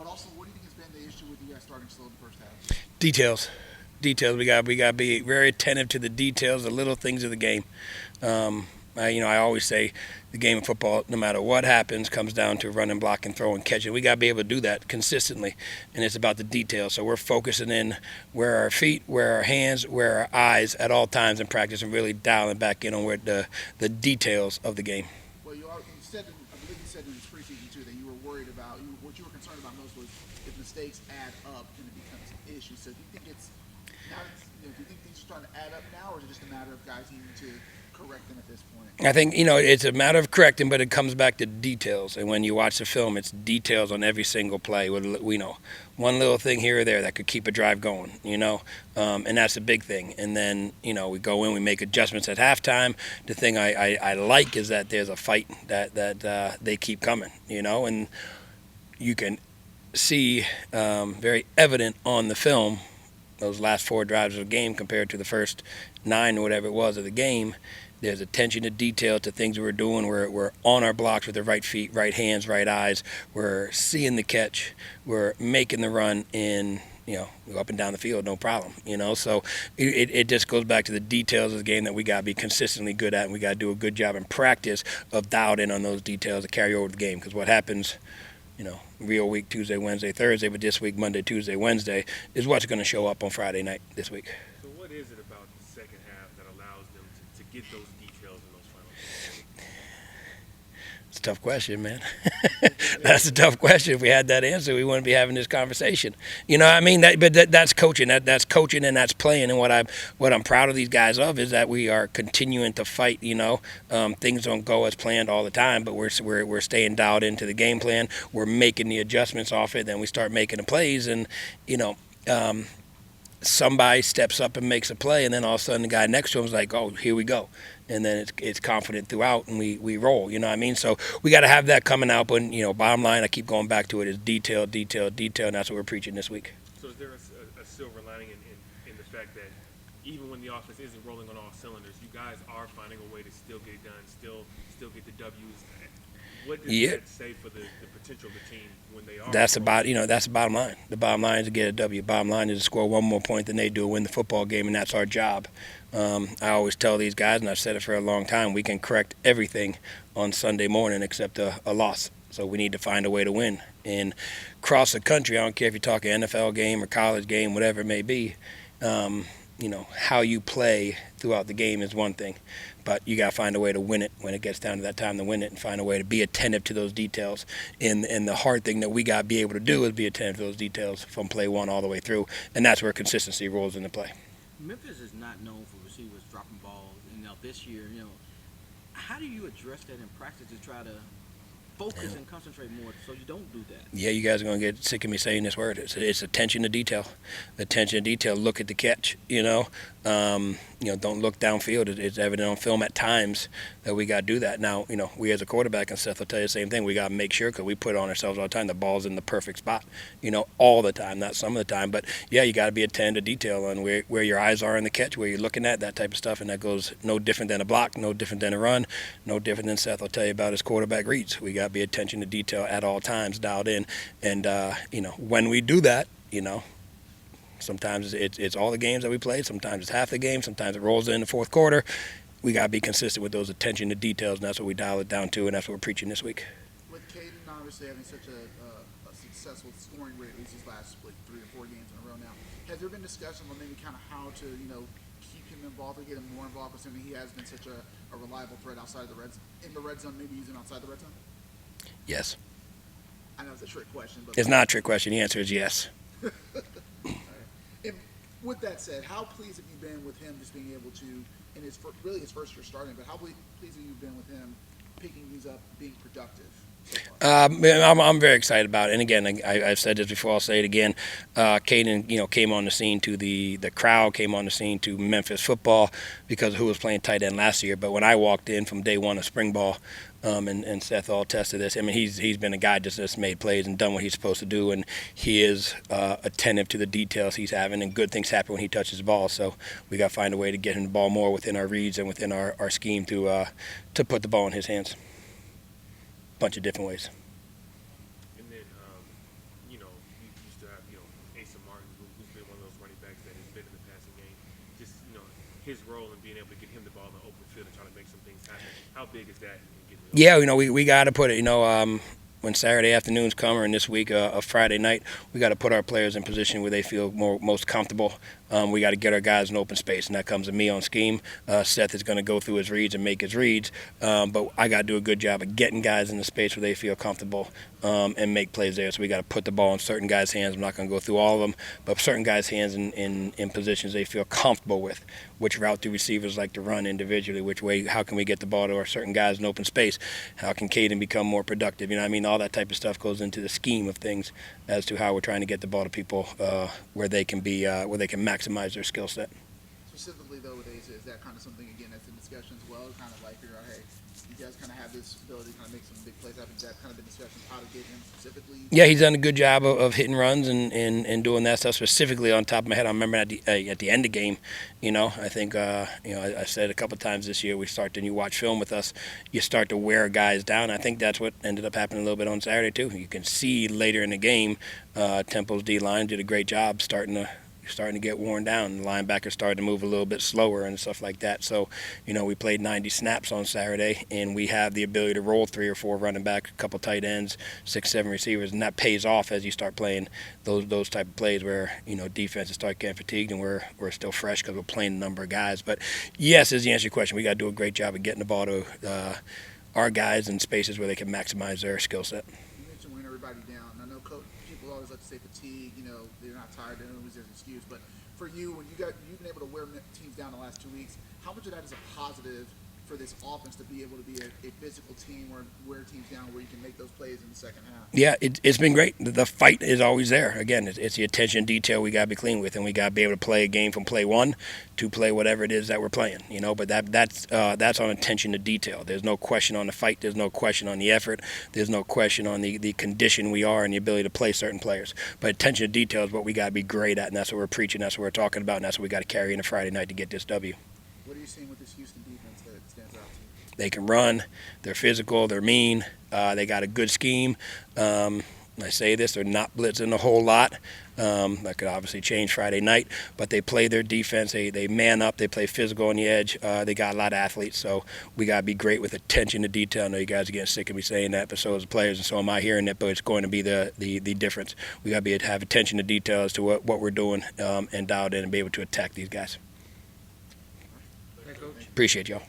But also, what do you think has been the issue with you guys starting slow in the first half? Details. Details. We got to be very attentive to the details, the little things of the game. I always say the game of football, no matter what happens, comes down to running, blocking, throwing, catching. We got to be able to do that consistently, and it's about the details. So we're focusing in where our feet, where our hands, where our eyes at all times in practice, and really dialing back in on where the details of the game. Well, you said, I believe you said in this preseason too, that you were worried about, what you were concerned about most was if mistakes add up and it becomes an issue. So do you think it's now? Do you think these are starting to add up now, or is it just a matter of guys needing to correct them at this point? I think it's a matter of correcting, but it comes back to details. And when you watch the film, it's details on every single play. We know one little thing here or there that could keep a drive going. And that's a big thing. And then we go in, we make adjustments at halftime. The thing I like is that there's a fight that they keep coming. And you can see very evident on the film those last 4 drives of the game compared to the first 9 or whatever it was of the game. There's attention to detail to things we're doing. We're on our blocks with the right feet, right hands, right eyes. We're seeing the catch. We're making the run in, go up and down the field, no problem. So it just goes back to the details of the game that we got to be consistently good at, and we got to do a good job in practice of dialed in on those details to carry over the game. Because what happens, real week Tuesday, Wednesday, Thursday, but this week Monday, Tuesday, Wednesday is what's going to show up on Friday night this week. So what is it about the second half that allows them to get those details in those final games? It's a tough question, man. That's a tough question. If we had that answer, we wouldn't be having this conversation. That's coaching. That's coaching and that's playing. And what I'm proud of these guys of is that we are continuing to fight. Things don't go as planned all the time, but we're staying dialed into the game plan. We're making the adjustments off it. Then we start making the plays, and somebody steps up and makes a play, and then all of a sudden the guy next to him is like, "Oh, here we go." And then it's confident throughout, and we roll. You know what I mean? So we got to have that coming out. But bottom line, I keep going back to it, is detail, detail, detail, and that's what we're preaching this week. So is there a silver lining in the fact that even when the offense isn't rolling on all cylinders, you guys are finding a way to still get it done, still get the W's? What does that say for the potential of the team when they are? That's the bottom line. The bottom line is to get a W. Bottom line is to score one more point than they do, win the football game, and that's our job. I always tell these guys, and I've said it for a long time, we can correct everything on Sunday morning except a loss. So we need to find a way to win. And across the country, I don't care if you're talking NFL game or college game, whatever it may be, how you play throughout the game is one thing. But you got to find a way to win it when it gets down to that time to win it, and find a way to be attentive to those details. And the hard thing that we got to be able to do is be attentive to those details from play one all the way through. And that's where consistency rolls into play. Memphis is not known for receivers dropping balls. And now this year, how do you address that in practice to try to focus and concentrate more so you don't do that? Yeah, you guys are going to get sick of me saying this word. It's attention to detail. Attention to detail. Look at the catch, don't look downfield. It's evident on film at times that we got to do that. Now, we as a quarterback, and Seth will tell you the same thing, we got to make sure, because we put it on ourselves all the time, the ball's in the perfect spot, all the time, not some of the time. But, yeah, you got to be attentive to detail on where your eyes are in the catch, where you're looking at, that type of stuff. And that goes no different than a block, no different than a run, no different than Seth will tell you about his quarterback reads. We got to be attention to detail at all times, dialed in. And, when we do that, sometimes it's all the games that we play. Sometimes it's half the game. Sometimes it rolls in the fourth quarter. We got to be consistent with those attention to details, and that's what we dial it down to, and that's what we're preaching this week. With Caden obviously having such a successful scoring rate, at least these last 3 or 4 games in a row now, has there been discussion on maybe kind of how to keep him involved or get him more involved, considering he has been such a reliable threat outside the in the red zone, maybe using outside the red zone? Yes. I know it's a trick question, but it's not a trick question. The answer is yes. And with that said, how pleased have you been with him just being able to, in his first year starting, but how pleased have you been with him picking these up, being productive so far? I'm very excited about it. And again, I've said this before, I'll say it again. Caden, came on the scene to the crowd, came on the scene to Memphis football because of who was playing tight end last year. But when I walked in from day one of spring ball, and Seth all tested this. I mean, he's been a guy just made plays and done what he's supposed to do, and he is attentive to the details he's having, and good things happen when he touches the ball. So we got to find a way to get him the ball more within our reads and within our scheme to put the ball in his hands. Bunch of different ways. And then, quarterbacks that has been in the passing game. Just his role in being able to get him the ball in the open field and try to make some things happen. How big is that in getting the Yeah, we got to put it, when Saturday afternoons come, or in this week, a Friday night, we got to put our players in position where they feel most comfortable. We got to get our guys in open space, and that comes to me on scheme. Seth is going to go through his reads and make his reads, but I got to do a good job of getting guys in the space where they feel comfortable and make plays there. So we got to put the ball in certain guys' hands. I'm not going to go through all of them, but certain guys' hands in positions they feel comfortable with. Which route do receivers like to run individually? Which way? How can we get the ball to our certain guys in open space? How can Caden become more productive? You know what I mean? All that type of stuff goes into the scheme of things as to how we're trying to get the ball to people where they can maximize their skill set. Specifically, though, is that kind of something, again, that's in discussion as well, kind of like figure out, hey, you guys kind of have this ability to kind of make some big plays happen. Is that kind of been discussions how to get him specifically? Yeah, he's done a good job of hitting runs and doing that stuff. Specifically, on top of my head, I remember at the end of the game, I think I said a couple of times this year, you watch film with us, you start to wear guys down. I think that's what ended up happening a little bit on Saturday too. You can see later in the game, Temple's D line did a great job starting to get worn down. The linebackers started to move a little bit slower and stuff like that. So, we played 90 snaps on Saturday, and we have the ability to roll 3 or 4 running back, a couple tight ends, 6, 7 receivers, and that pays off as you start playing those type of plays where defenses start getting fatigued, and we're still fresh because we're playing a number of guys. But yes, is the answer to your question. We got to do a great job of getting the ball to our guys in spaces where they can maximize their skill set. You mentioned wearing everybody down. I know people always like to say fatigue. They're not tired. They don't lose their excuse. But for you, when you've been able to wear teams down the last 2 weeks, how much of that is a positive for this offense to be able to be a physical team or wear teams down where you can make those plays in the second half? Yeah, it's been great. The fight is always there. Again, it's the attention detail we got to be clean with, and we got to be able to play a game from play one to play whatever it is that we're playing. But that's on attention to detail. There's no question on the fight. There's no question on the effort. There's no question on the condition we are and the ability to play certain players. But attention to detail is what we got to be great at, and that's what we're preaching. That's what we're talking about, and that's what we got to carry into Friday night to get this W. What are you seeing with this Houston defense that stands out to you? They can run. They're physical. They're mean. They got a good scheme. I say this, they're not blitzing a whole lot. That could obviously change Friday night, but they play their defense. They man up. They play physical on the edge. They got a lot of athletes, so we got to be great with attention to detail. I know you guys are getting sick of me saying that, but so is the players, and so am I hearing it, but it's going to be the difference. We got to have attention to detail as to what we're doing and dialed in and be able to attack these guys. Appreciate y'all.